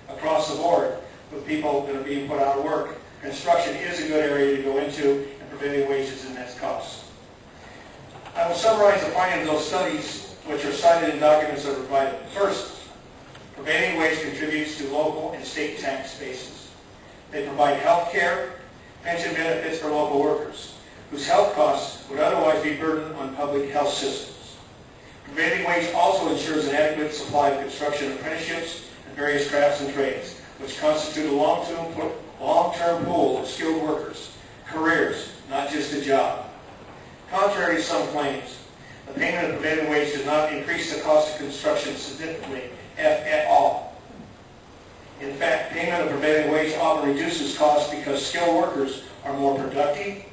across the board with people that are being put out of work. Construction is a good area to go into, and preventing wages and its costs. I will summarize the findings of those studies, which are cited in documents that are provided. First, preventing wage contributes to local and state tax bases. They provide health care, pension benefits for local workers, whose health costs would otherwise be burdened on public health systems. Preventing wage also ensures an adequate supply of construction apprenticeships and various crafts and trades, which constitute a long-term pool of skilled workers, careers, not just a job. Contrary to some claims, the payment of prevailing wage does not increase the cost of construction significantly at all. In fact, payment of prevailing wage often reduces costs because skilled workers are more productive,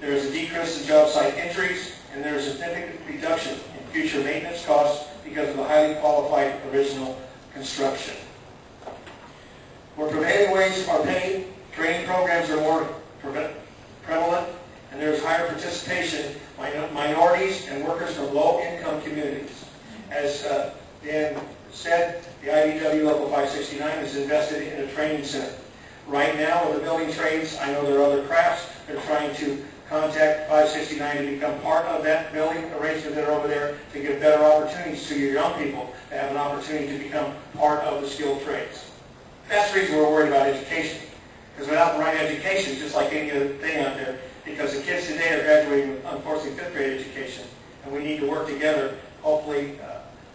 there is a decrease in job site injuries, and there is a significant reduction in future maintenance costs because of the highly qualified original construction. Where prevailing wages are paid, training programs are more prevalent, and there is higher participation by minorities and workers from low-income communities. As Dan said, the IBW Local 569 is invested in a training center. Right now, with the building trades, I know there are other crafts. They're trying to contact 569 to become part of that building arrangement that are over there to give better opportunities to your young people to have an opportunity to become part of the skilled trades. That's the reason we're worried about education. Because without the right education, just like any other thing out there, because the kids today are graduating with, unfortunately, fifth grade education, and we need to work together, hopefully,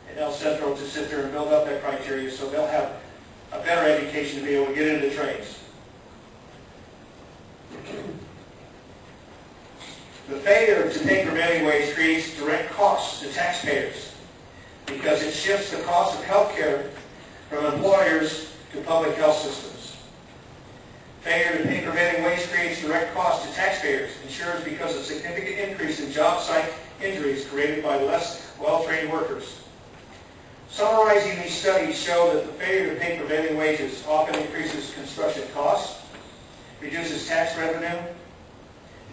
at El Centro to sit there and build up that criteria so they'll have a better education to be able to get into the trades. The failure to pay prevailing wage creates direct costs to taxpayers because it shifts the cost of health care from employers to public health systems. Failure to pay prevailing wage creates direct costs to taxpayers, ensures because of significant increase in job site injuries created by less well-trained workers. Summarizing these studies show that the failure to pay prevailing wages often increases construction costs, reduces tax revenue,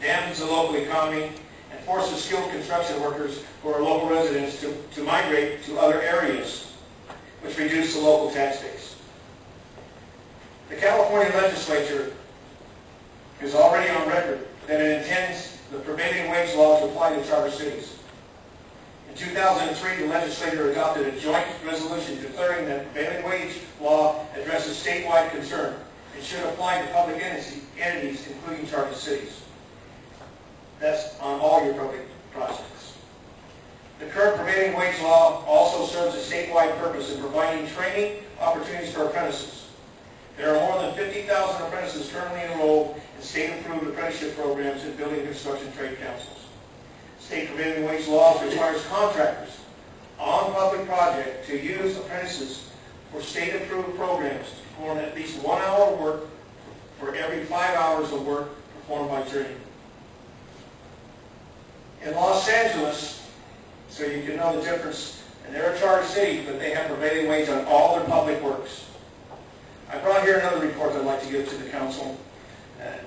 damages the local economy, and forces skilled construction workers who are local residents to migrate to other areas, which reduce the local tax base. The California legislature is already on record that it intends the prevailing wage law to apply to charter cities. In 2003, the legislature adopted a joint resolution declaring that prevailing wage law addresses statewide concern and should apply to public entities, including charter cities. That's on all your public projects. The current prevailing wage law also serves a statewide purpose in providing training opportunities for apprentices. There are more than 50,000 apprentices currently enrolled in state-approved apprenticeship programs and building and construction trade councils. State prevailing wage law requires contractors on public projects to use apprentices for state-approved programs to perform at least 1 hour of work for every 5 hours of work performed by training. In Los Angeles, so you can know the difference, and they're a charter city, but they have prevailing wage on all their public works. I brought here another report I'd like to give to the council.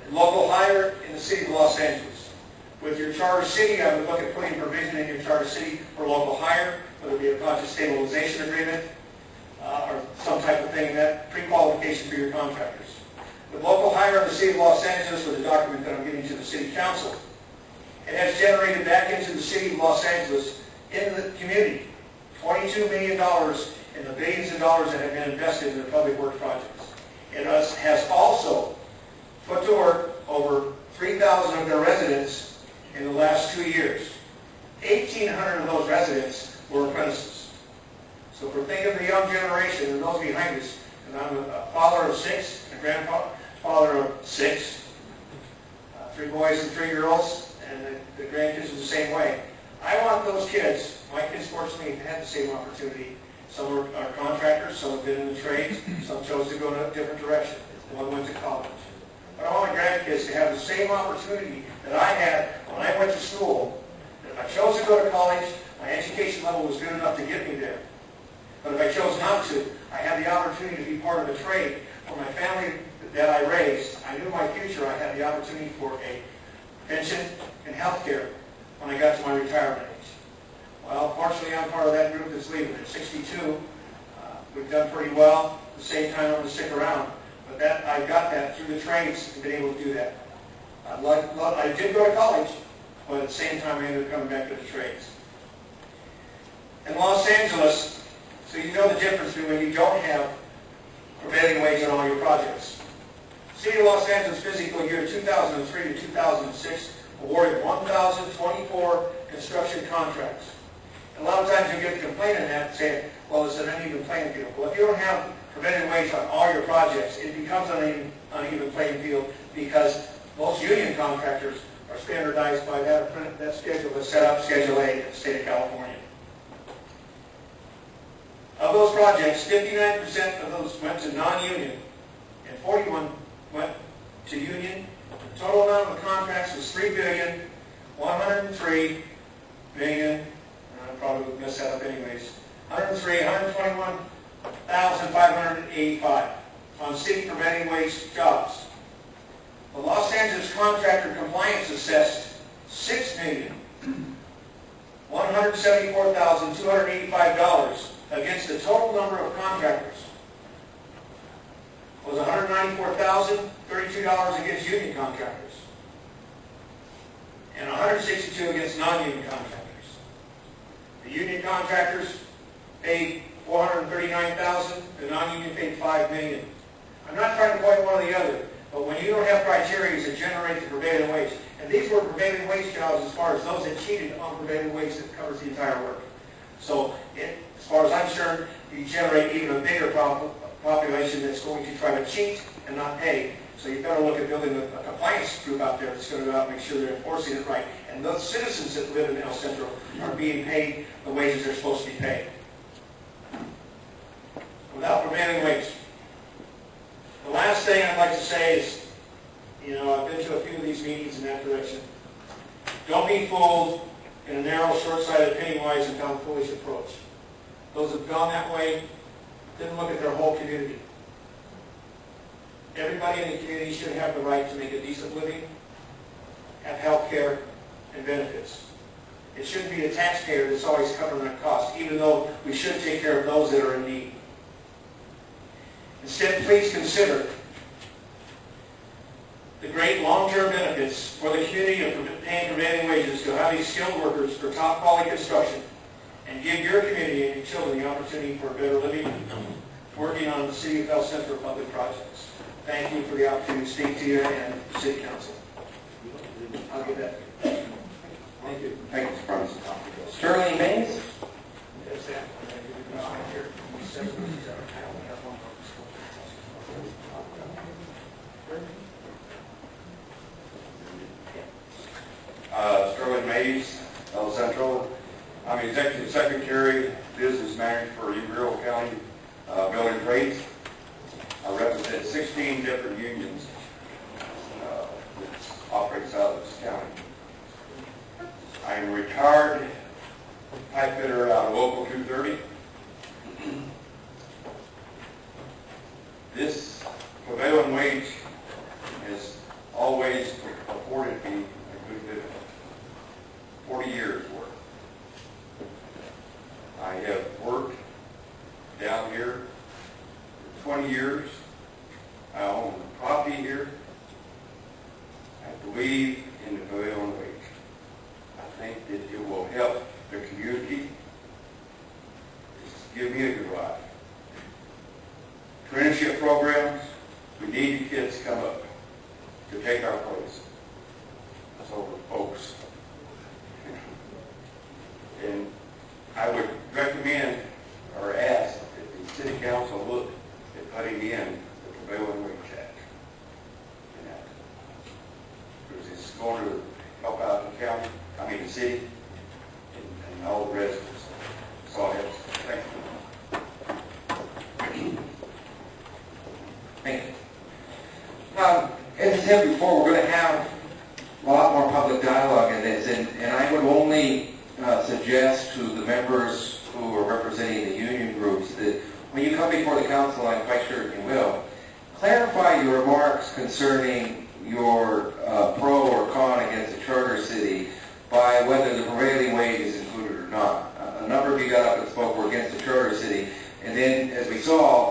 Local hire in the city of Los Angeles. With your charter city, I would look at putting provision in your charter city for local hire, whether it be a project stabilization agreement or some type of thing, that pre-qualification for your contractors. With local hire in the city of Los Angeles, with the document that I'm giving to the city council, it has generated back into the city of Los Angeles, in the community, $22 million in the billions of dollars that have been invested in the public works projects. It has also put to work over 3,000 of their residents in the last 2 years. 1,800 of those residents were apprentices. So if we're thinking of the young generation and those behind us, and I'm a father of 6, a grandfather of 6, 3 boys and 3 girls, and the grandkids are the same way. I want those kids, my kids fortunately have had the same opportunity. Some are contractors, some have been in the trades, some chose to go in a different direction. One went to college. But I want my grandkids to have the same opportunity that I had when I went to school. That if I chose to go to college, my education level was good enough to get me there. But if I chose not to, I had the opportunity to be part of a trade. For my family that I raised, I knew my future. I had the opportunity for a pension and health care when I got to my retirement age. Well, fortunately, I'm part of that group that's leaving. At 62, we've done pretty well. the same time I'm going to stick around. But that, I got that through the trades and been able to do that. I did go to college, but at the same time I ended up coming back to the trades. In Los Angeles, so you know the difference between when you don't have prevailing wage on all your projects. City of Los Angeles fiscal year 2003 to 2006 awarded 1,024 construction contracts. And a lot of times you get the complaint in that saying, well, it's an uneven playing field. Well, if you don't have prevailing wage on all your projects, it becomes an uneven playing field because most union contractors are standardized by that schedule that's set up, Schedule A in the state of California. Of those projects, 59% of those went to non-union and 41 went to union. The total amount of the contracts was $3,103,000,000. I probably would mess that up anyways. 121,585 on city prevailing wage jobs. The Los Angeles Contractor Compliance assessed $6,174,285 against the total number of contractors. Was $194,032 against union contractors and $162 against non-union contractors. The union contractors paid $439,000, the non-union paid $5 million. I'm not trying to point one or the other, but when you don't have criteria to generate the prevailing wage, and these were prevailing wage jobs as far as those that cheated on prevailing wage that covers the entire work. So as far as I'm concerned, you generate even a bigger population that's going to try to cheat and not pay. So you better look at building a compliance group out there that's going to go out and make sure they're enforcing it right. And those citizens that live in El Centro are being paid the wages they're supposed to be paid. Without prevailing wage. The last thing I'd like to say is, I've been to a few of these meetings in that direction. Don't be fooled in a narrow, short-sighted, penny-wise, and pound-foolish approach. Those that have gone that way didn't look at their whole community. Everybody in the community should have the right to make a decent living, have health care, and benefits. It shouldn't be the taxpayer that's always covering that cost, even though we should take care of those that are in need. Instead, please consider the great long-term benefits for the community of paying prevailing wages to have these skilled workers for top quality construction and give your community and your children the opportunity for a better living working on the City of El Centro public projects. Thank you for the opportunity to speak to you and City Council. I'll give that. Thank you. Thank you, Mr. Price. Sterling Mays? Sterling Mays, El Centro. I'm Executive Secretary, Business Manager for Uvalde County Building Trades. I represent 16 different unions that operates out of this county. I'm a retired pipe fitter out of Local 230. This prevailing wage has always afforded me a good living. 40 years worth. I have worked down here for 20 years. I own property here. I believe in the prevailing wage. I think that it will help the community. Just give me a good life. Apprenticeship programs, we need the kids to come up to take our place. So folks. And I would recommend or ask that the City Council look at putting in the prevailing wage act. Because it's going to help out the county, the city, and all the residents. That's all I have to say. Thank you. Thank you. As I said before, we're going to have a lot more public dialogue in this, and I would only suggest to the members who are representing the union groups that when you come before the council, I'm quite sure you will, clarify your remarks concerning your pro or con against the charter city by whether the prevailing wage is included or not. A number of you got up and spoke were against the charter city, and then, as we saw,